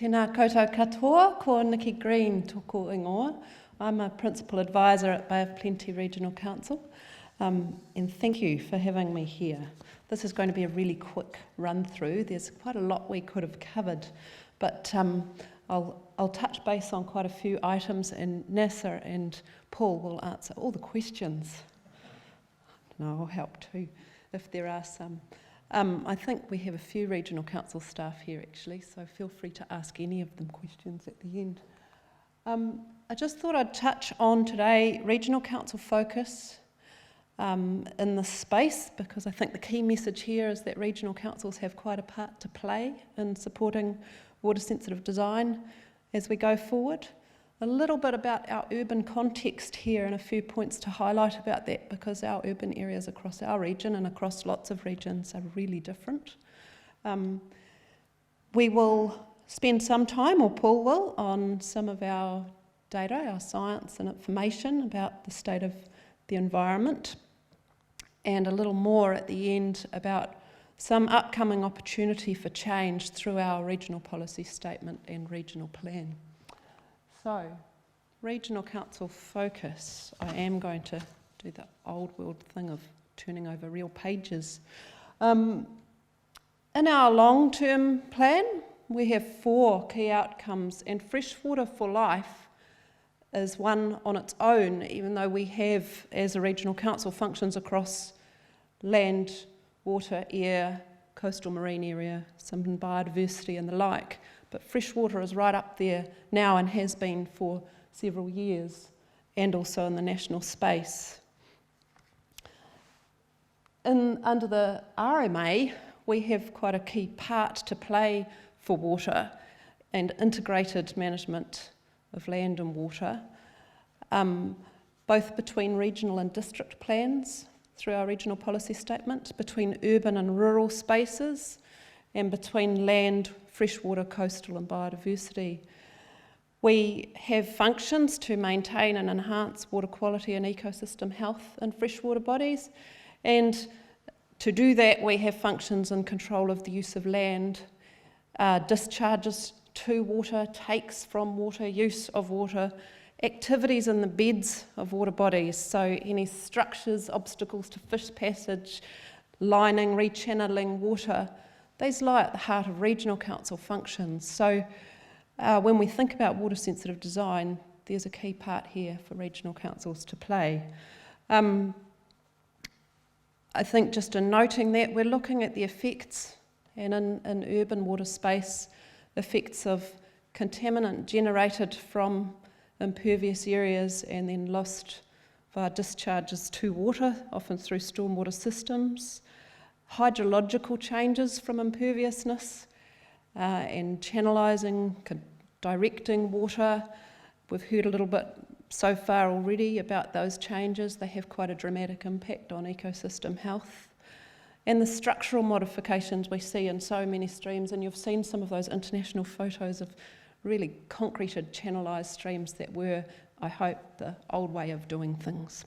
Tēnā koutou katoa, ko Nicki Green toko ingoa. I'm a Principal Advisor at Bay of Plenty Regional Council, and thank you for having me here. This is going to be a really quick run through. There's quite a lot we could have covered, but I'll touch base on quite a few items, and Nessa and Paul will answer all the questions. No, I'll help too, if there are some. I think we have a few Regional Council staff here actually, so feel free to ask any of them questions at the end. I just thought I'd touch on today Regional Council focus in this space, because I think the key message here is that Regional Councils have quite a part to play in supporting water sensitive design as we go forward. A little bit about our urban context here and a few points to highlight about that, because our urban areas across our region and across lots of regions are really different. We will spend some time, or Paul will, on some of our data, our science and information about the state of the environment, and a little more at the end about some upcoming opportunity for change through our regional policy statement and regional plan. So, Regional Council focus. I am going to do the old world thing of turning over real pages. In our long-term plan, we have 4 key outcomes, and freshwater for life is one on its own, even though we have, as a Regional Council, functions across land, water, air, coastal marine area, some biodiversity and the like. But freshwater is right up there now and has been for several years, and also in the national space. Under the RMA, we have quite a key part to play for water and integrated management of land and water, both between regional and district plans through our regional policy statement, between urban and rural spaces, and between land, freshwater, coastal and biodiversity. We have functions to maintain and enhance water quality and ecosystem health in freshwater bodies, and to do that we have functions in control of the use of land, discharges to water, takes from water, use of water, activities in the beds of water bodies, so any structures, obstacles to fish passage, lining, rechanneling water. These lie at the heart of Regional Council functions. So when we think about water sensitive design, there's a key part here for Regional Councils to play. I think just in noting that, we're looking at the effects, and in urban water space, effects of contaminant generated from impervious areas and then lost via discharges to water, often through stormwater systems, hydrological changes from imperviousness, and channelizing, directing water. We've heard a little bit so far already about those changes. They have quite a dramatic impact on ecosystem health. And the structural modifications we see in so many streams, and you've seen some of those international photos of really concreted, channelized streams that were, I hope, the old way of doing things.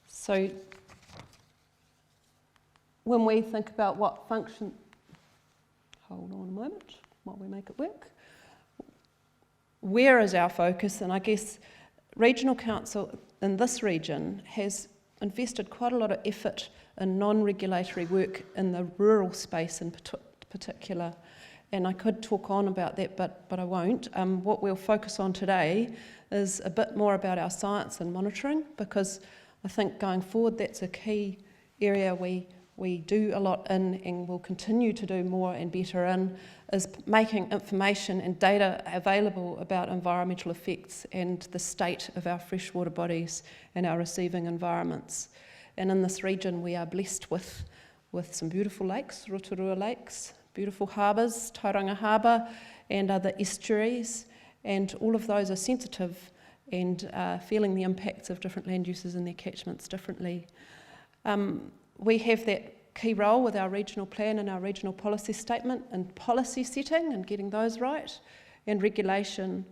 So when we think about what function, hold on a moment while we make it work. Where is our focus? And I guess Regional Council in this region has invested quite a lot of effort in non-regulatory work in the rural space in particular. And I could talk on about that, but I won't. What we'll focus on today is a bit more about our science and monitoring, because I think going forward that's a key area we do a lot in and will continue to do more and better in, is making information and data available about environmental effects and the state of our freshwater bodies and our receiving environments. And in this region we are blessed with some beautiful lakes, Rotorua lakes, beautiful harbours, Tauranga harbour and other estuaries, and all of those are sensitive and feeling the impacts of different land uses in their catchments differently. We have that key role with our regional plan and our regional policy statement and policy setting and getting those right, and regulation.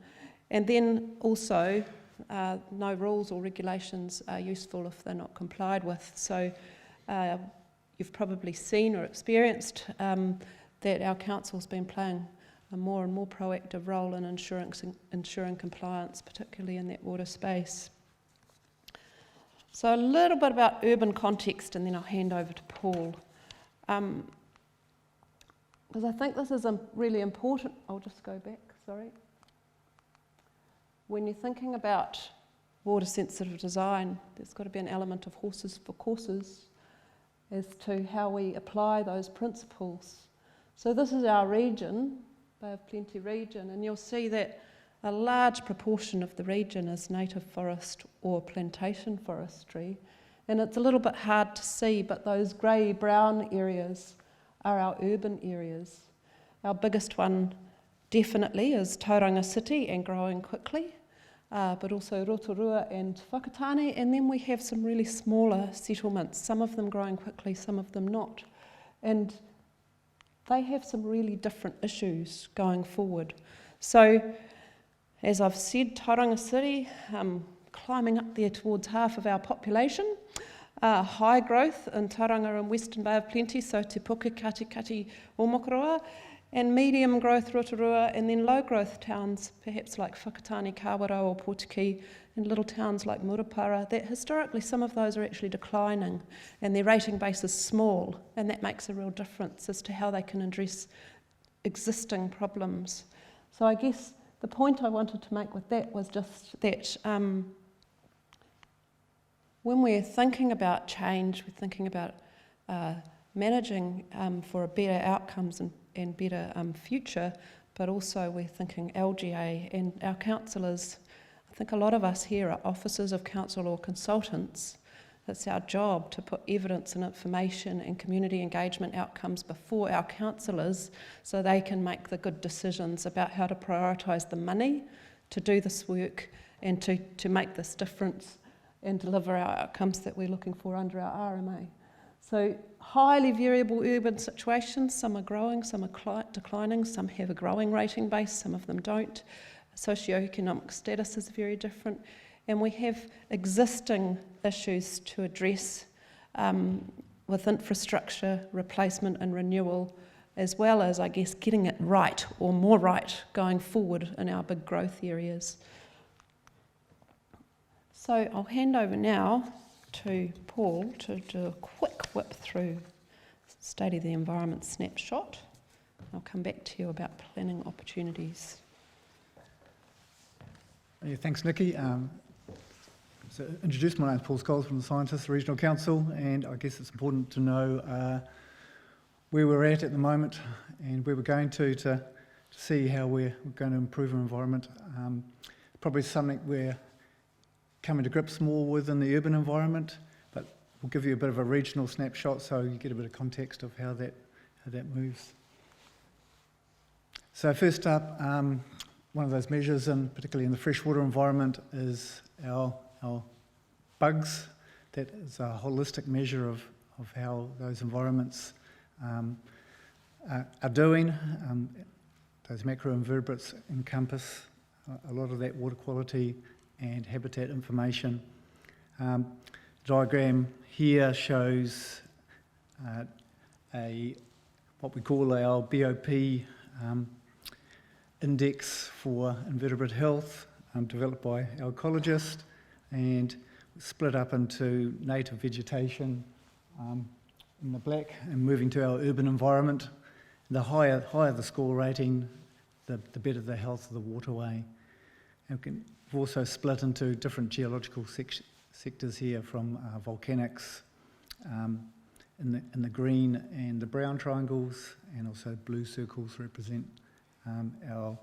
And then also, no rules or regulations are useful if they're not complied with. So you've probably seen or experienced that our council's been playing a more and more proactive role in ensuring compliance, particularly in that water space. So a little bit about urban context, and then I'll hand over to Paul. Because I think this is really important. I'll just go back, sorry. When you're thinking about water-sensitive design, there's got to be an element of horses for courses as to how we apply those principles. So this is our region, Bay of Plenty region, and you'll see that a large proportion of the region is native forest or plantation forestry, and it's a little bit hard to see, but those grey-brown areas are our urban areas. Our biggest one definitely is Tauranga City and growing quickly, but also Rotorua and Whakatane, and then we have some really smaller settlements, some of them growing quickly, some of them not. And they have some really different issues going forward. So, as I've said, Tauranga City, climbing up there towards half of our population, high growth in Tauranga and Western Bay of Plenty, so Te Puke, Katikati, Omokoroa, and medium growth Rotorua, and then low growth towns, perhaps like Whakatane, Kawara or Portiki, and little towns like Murupara, that historically some of those are actually declining, and their rating base is small, and that makes a real difference as to how they can address existing problems. So I guess the point I wanted to make with that was just that when we're thinking about change, we're thinking about managing for better outcomes and better future, but also we're thinking LGA and our councillors. I think a lot of us here are officers of council or consultants. It's our job to put evidence and information and community engagement outcomes before our councillors so they can make the good decisions about how to prioritise the money to do this work and to make this difference and deliver our outcomes that we're looking for under our RMA. So highly variable urban situations, some are growing, some are declining, some have a growing rating base, some of them don't. Socioeconomic status is very different, and we have existing issues to address with infrastructure, replacement and renewal, as well as, I guess, getting it right or more right going forward in our big growth areas. So I'll hand over now to Paul to do a quick whip through State of the Environment Snapshot. I'll come back to you about planning opportunities. Yeah, thanks, Nicki. So introduce, my name is Paul Scholes from the Scientists Regional Council, and I guess it's important to know where we're at the moment and where we're going to see how we're going to improve our environment. Probably something we're coming to grips more with in the urban environment, but we'll give you a bit of a regional snapshot so you get a bit of context of how that moves. So first up, one of those measures, and particularly in the freshwater environment, is our bugs. That is a holistic measure of how those environments are doing. Those macroinvertebrates encompass a lot of that water quality and habitat information. Diagram here shows what we call our BOP index for invertebrate health, developed by our ecologist, and split up into native vegetation in the black and moving to our urban environment. The higher the score rating, the better the health of the waterway. And we've also split into different geological sectors here, from volcanics in the green and the brown triangles, and also blue circles represent our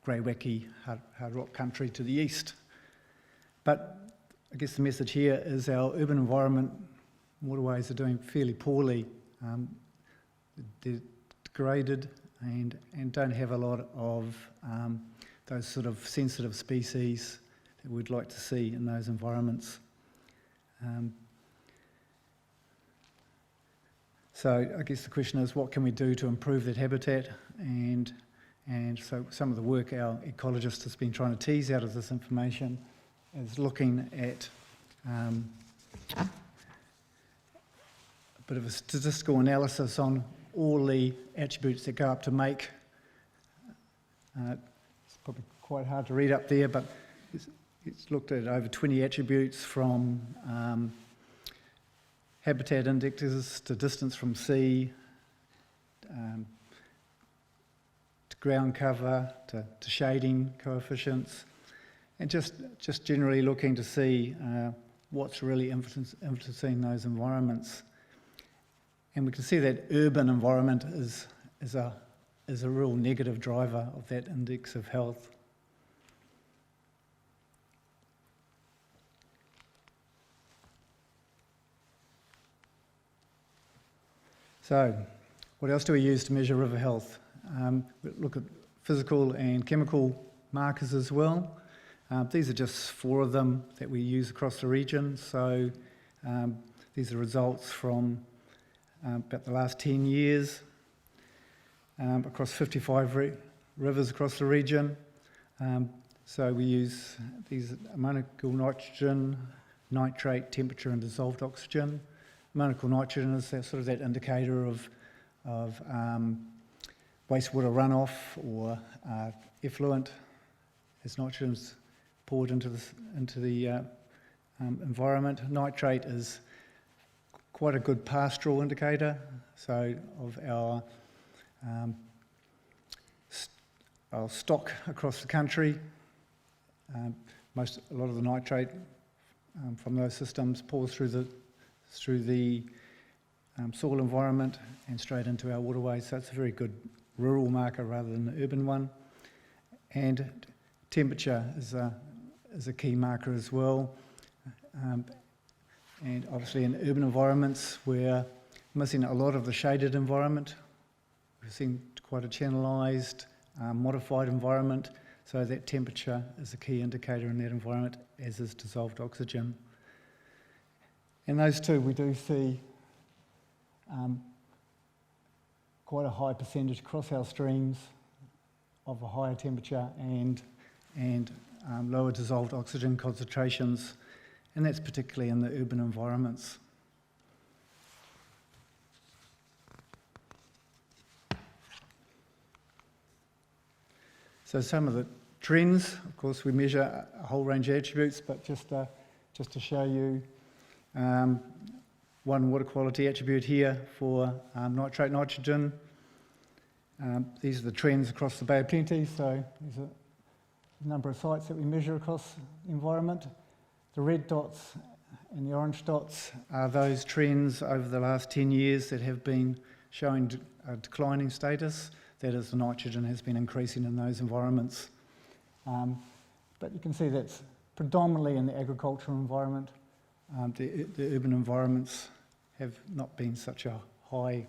grey-wacky hard rock country to the east. But I guess the message here is our urban environment waterways are doing fairly poorly. They're degraded and don't have a lot of those sort of sensitive species that we'd like to see in those environments. So I guess the question is, what can we do to improve that habitat? And so some of the work our ecologist has been trying to tease out of this information is looking at a bit of a statistical analysis on all the attributes that go up to make It's probably quite hard to read up there, but it's looked at over 20 attributes from habitat indexes to distance from sea, to ground cover, to shading coefficients, and just generally looking to see what's really influencing those environments. And we can see that urban environment is a real negative driver of that index of health. So, what else do we use to measure river health? We look at physical and chemical markers as well. These are just 4 of them that we use across the region. So, these are results from about the last 10 years across 55 rivers across the region. So we use these ammonical nitrogen, nitrate, temperature and dissolved oxygen. Ammonical nitrogen is that indicator of wastewater runoff or effluent as nitrogen's poured into the environment. Nitrate is quite a good pastoral indicator, so of our stock across the country. A lot of the nitrate from those systems pours through the soil environment and straight into our waterways, so it's a very good rural marker rather than an urban one. And temperature is a key marker as well. And obviously in urban environments we're missing a lot of the shaded environment. We've seen quite a channelized, modified environment, so that temperature is a key indicator in that environment, as is dissolved oxygen. And those two we do see quite a high percentage across our streams of a higher temperature and lower dissolved oxygen concentrations, and that's particularly in the urban environments. So some of the trends, of course, we measure a whole range of attributes, but just to show you one water quality attribute here for nitrate nitrogen. These are the trends across the Bay of Plenty, so there's a number of sites that we measure across the environment. The red dots and the orange dots are those trends over the last 10 years that have been showing a declining status. That is, the nitrogen has been increasing in those environments. But you can see that's predominantly in the agricultural environment. The urban environments have not been such a high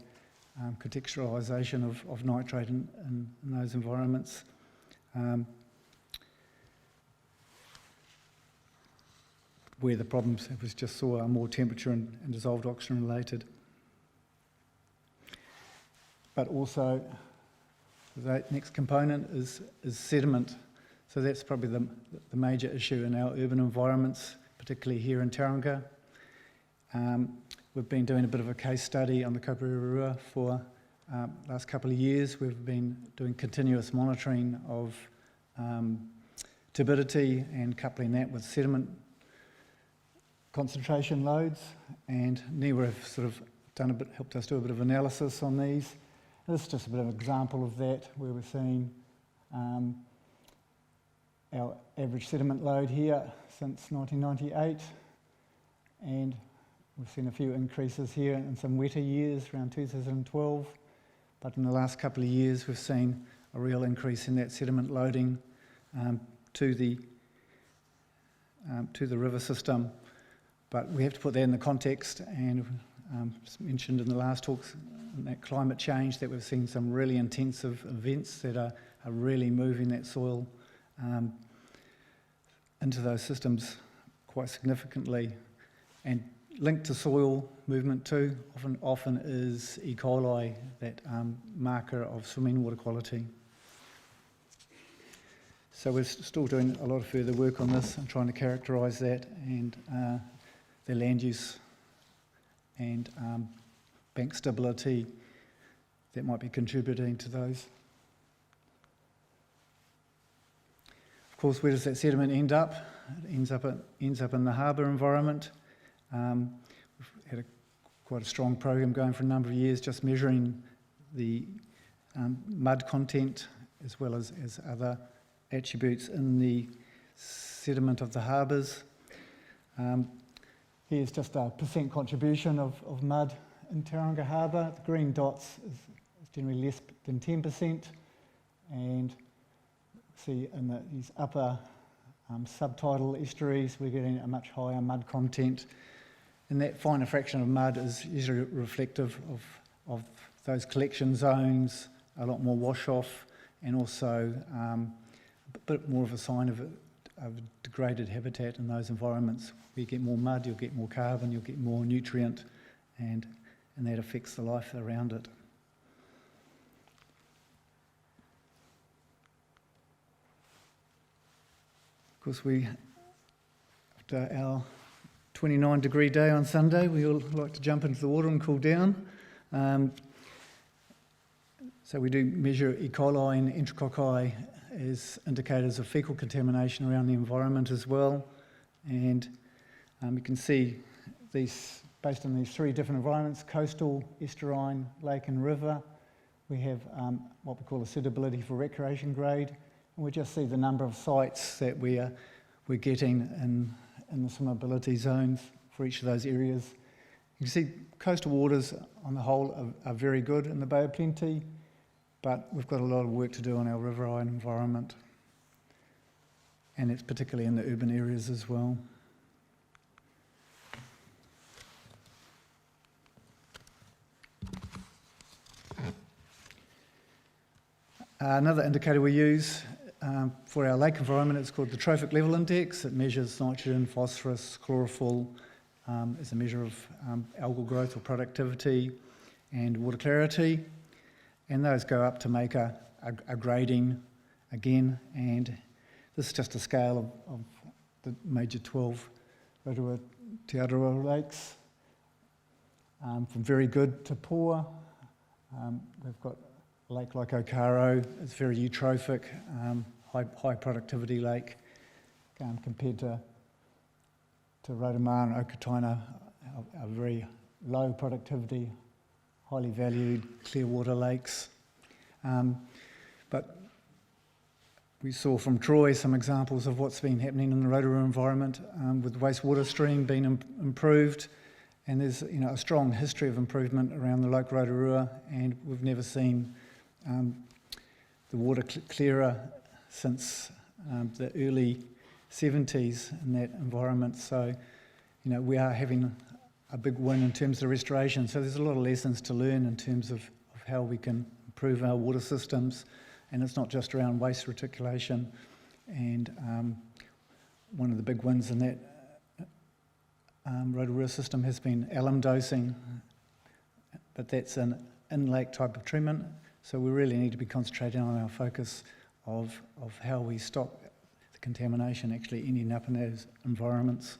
contextualisation of nitrate in those environments. Where the problems, as we just saw, are more temperature and dissolved oxygen related. But also, the next component is sediment. So that's probably the major issue in our urban environments, particularly here in Tauranga. We've been doing a bit of a case study on the Kaupirurua for the last couple of years. We've been doing continuous monitoring of turbidity and coupling that with sediment concentration loads, and NIWA have sort of helped us do a bit of analysis on these. This is just a bit of an example of that, where we're seeing our average sediment load here since 1998, and we've seen a few increases here in some wetter years around 2012, but in the last couple of years we've seen a real increase in that sediment loading to the river system. But we have to put that in the context, and mentioned in the last talks, that climate change, that we've seen some really intensive events that are really moving that soil into those systems quite significantly. And linked to soil movement too, often is Ecoline, that marker of swimming water quality. So we're still doing a lot of further work on this and trying to characterise that, and the land use and bank stability that might be contributing to those. course, where does that sediment end up? It ends up in the harbour environment. We've had quite a strong program going for a number of years, just measuring the mud content as well as other attributes in the sediment of the harbours. Here's just a percent contribution of mud in Tauranga Harbour. The green dots is generally less than 10%, and see in these upper subtidal estuaries we're getting a much higher mud content, and that finer fraction of mud is usually reflective of those collection zones, a lot more wash off, and also a bit more of a sign of a degraded habitat in those environments. Where you get more mud, you'll get more carbon, you'll get more nutrient, and that affects the life around it. Of course, after our 29-degree day on Sunday, we all like to jump into the water and cool down. So we do measure Ecoline, enterococci as indicators of fecal contamination around the environment as well. And you can see these, based on these three different environments, coastal, estuarine, lake and river, we have what we call a suitability for recreation grade. And we just see the number of sites that we're getting in the swimmability zones for each of those areas. You can see coastal waters on the whole are very good in the Bay of Plenty, but we've got a lot of work to do on our riverine environment, and it's particularly in the urban areas as well. Another indicator we use for our lake environment is called the trophic level index. It measures nitrogen, phosphorus, chlorophyll as a measure of algal growth or productivity and water clarity. And those go up to make a grading again. And this is just a scale of the major 12 Rotorua Te Arawa lakes, from very good to poor. We've got a lake like Okaro. It's very eutrophic, high productivity lake compared to Rotomar and Okataina, a very low productivity, highly valued clear water lakes. But we saw from Troy some examples of what's been happening in the Rotorua environment with the wastewater stream being improved, and there's a strong history of improvement around the Lake Rotorua, and we've never seen the water clearer since the early 70s in that environment. So, we are having a big win in terms of restoration. So there's a lot of lessons to learn in terms of how we can improve our water systems, and it's not just around waste reticulation. And one of the big wins in that Rotorua system has been alum dosing, but that's an in-lake type of treatment. So we really need to be concentrating on our focus of how we stop the contamination actually ending up in those environments.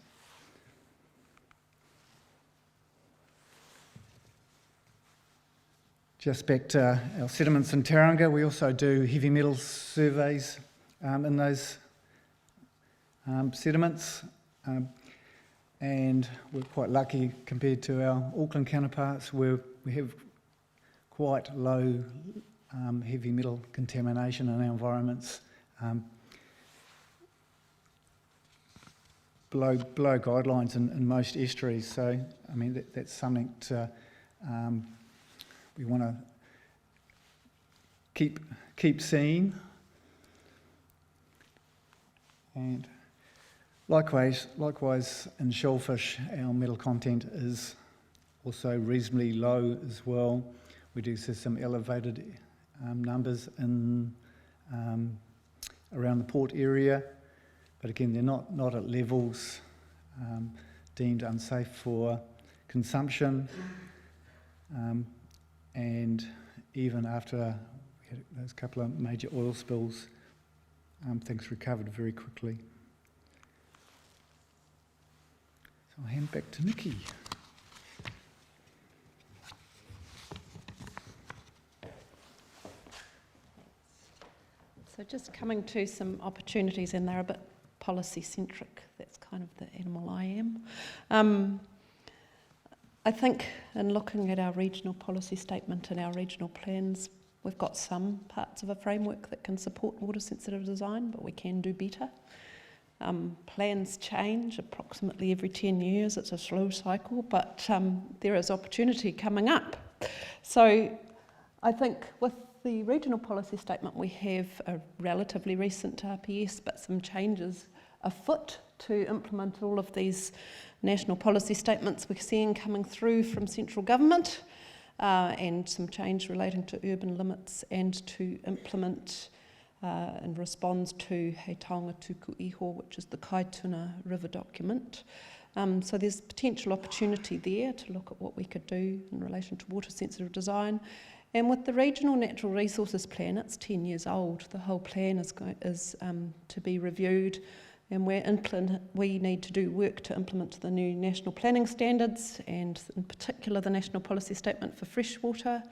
Just back to our sediments in Tauranga, we also do heavy metals surveys in those sediments, and we're quite lucky compared to our Auckland counterparts where we have quite low heavy metal contamination in our environments, below guidelines in most estuaries. So, I mean, that's something to we want to keep seeing. And likewise in shellfish, our metal content is also reasonably low as well. We do see some elevated numbers in around the port area, but again, they're not at levels deemed unsafe for consumption. And even after we had those couple of major oil spills, things recovered very quickly. So I'll hand back to Nicki. So So just coming to some opportunities, and they're a bit policy-centric. That's kind of the animal I am. I think in looking at our regional policy statement and our regional plans, we've got some parts of a framework that can support water-sensitive design, but we can do better. Plans change approximately every 10 years. It's a slow cycle, but there is opportunity coming up. So I think with the regional policy statement, we have a relatively recent RPS, but some changes afoot to implement all of these national policy statements we're seeing coming through from central government, and some change relating to urban limits and to implement in response to Hei Taonga Tuku Iho, which is the Kaituna River document. So there's potential opportunity there to look at what we could do in relation to water-sensitive design. And with the Regional Natural Resources Plan, it's 10 years old. The whole plan is to be reviewed, and we need to do work to implement the new national planning standards, and in particular the National Policy Statement for freshwater.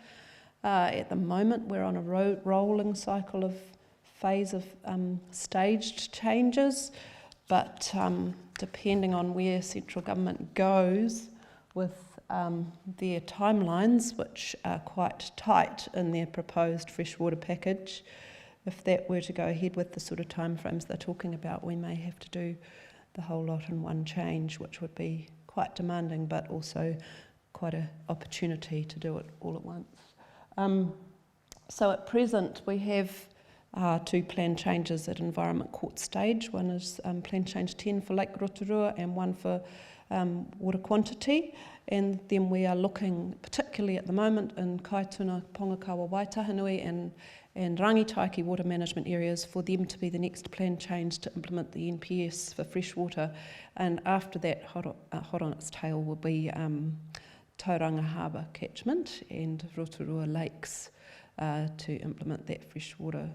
At the moment, we're on a rolling cycle of phase of staged changes, but depending on where central government goes with their timelines, which are quite tight in their proposed freshwater package, if that were to go ahead with the sort of timeframes they're talking about, we may have to do the whole lot in one change, which would be quite demanding, but also quite an opportunity to do it all at once. So at present, we have two plan changes at Environment Court stage. One is Plan Change 10 for Lake Rotorua and one for water quantity. And then we are looking, particularly at the moment, in Kaituna, Pongakawa, Waitahanui and Rangitaiki water management areas, for them to be the next plan change to implement the NPS for freshwater. And after that, hot on its tail will be Tauranga Harbour catchment and Rotorua Lakes to implement that freshwater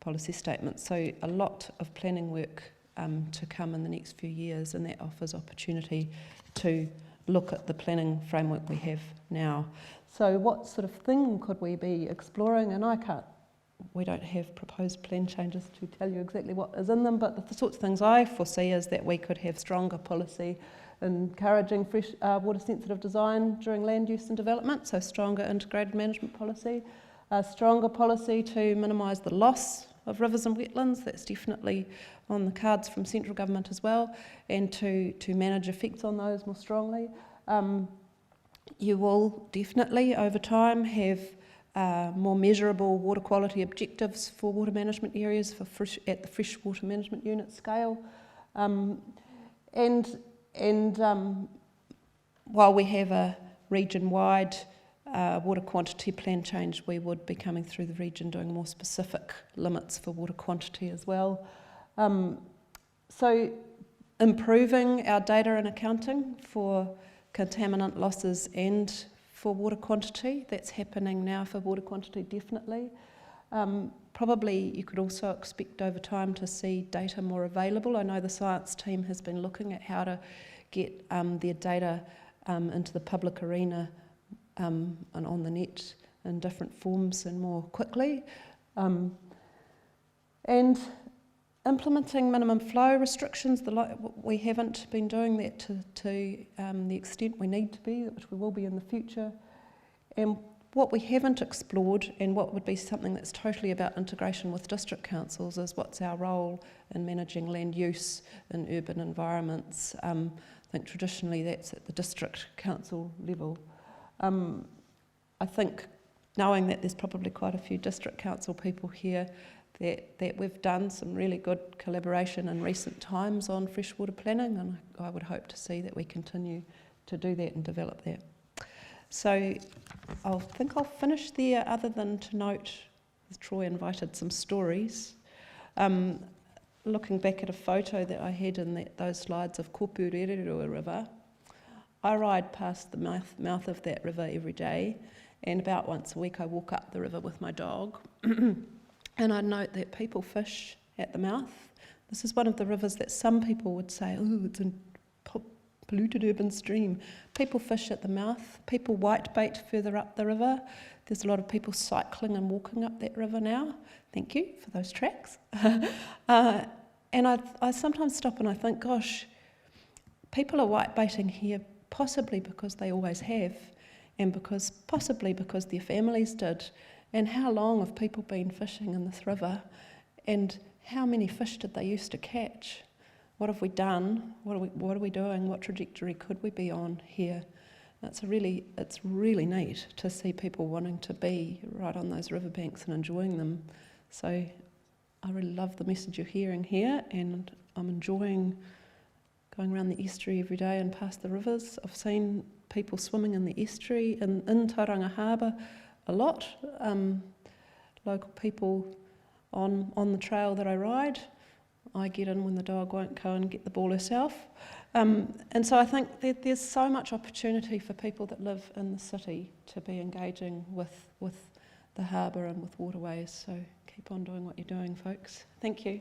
policy statement. So a lot of planning work to come in the next few years, and that offers opportunity to look at the planning framework we have now. So what sort of thing could we be exploring? And we don't have proposed plan changes to tell you exactly what is in them, but the sorts of things I foresee is that we could have stronger policy encouraging fresh water-sensitive design during land use and development, so stronger integrated management policy, a stronger policy to minimise the loss of rivers and wetlands. That's definitely on the cards from central government as well, and to manage effects on those more strongly. You will definitely over time have more measurable water quality objectives for water management areas at the freshwater management unit scale. And while we have a region-wide water quantity plan change, we would be coming through the region doing more specific limits for water quantity as well. So improving our data and accounting for contaminant losses and for water quantity, that's happening now for water quantity definitely. Probably you could also expect over time to see data more available. I know the science team has been looking at how to get their data into the public arena and on the net in different forms and more quickly. And implementing minimum flow restrictions, we haven't been doing that to the extent we need to be, which we will be in the future. And what we haven't explored, and what would be something that's totally about integration with district councils, is what's our role in managing land use in urban environments. I think traditionally that's at the district council level. I think, knowing that there's probably quite a few district council people here, that we've done some really good collaboration in recent times on freshwater planning, and I would hope to see that we continue to do that and develop that. So I think I'll finish there, other than to note, as Troy invited, some stories. Looking back at a photo that I had in those slides of Kopurererua River, I ride past the mouth of that river every day, and about once a week I walk up the river with my dog. And I note that people fish at the mouth. This is one of the rivers that some people would say, oh, it's polluted urban stream. People fish at the mouth, people whitebait further up the river. There's a lot of people cycling and walking up that river now. Thank you for those tracks. And I sometimes stop and I think, gosh, people are whitebaiting here possibly because they always have, and possibly because their families did. And how long have people been fishing in this river? And how many fish did they used to catch? What have we done? What are we doing? What trajectory could we be on here? It's really neat to see people wanting to be right on those riverbanks and enjoying them. So I really love the message you're hearing here, and I'm enjoying going around the estuary every day and past the rivers. I've seen people swimming in the estuary in Tauranga Harbour a lot. Local people on the trail that I ride. I get in when the dog won't go and get the ball herself. And so I think that there's so much opportunity for people that live in the city to be engaging with the harbour and with waterways. So keep on doing what you're doing, folks. Thank you.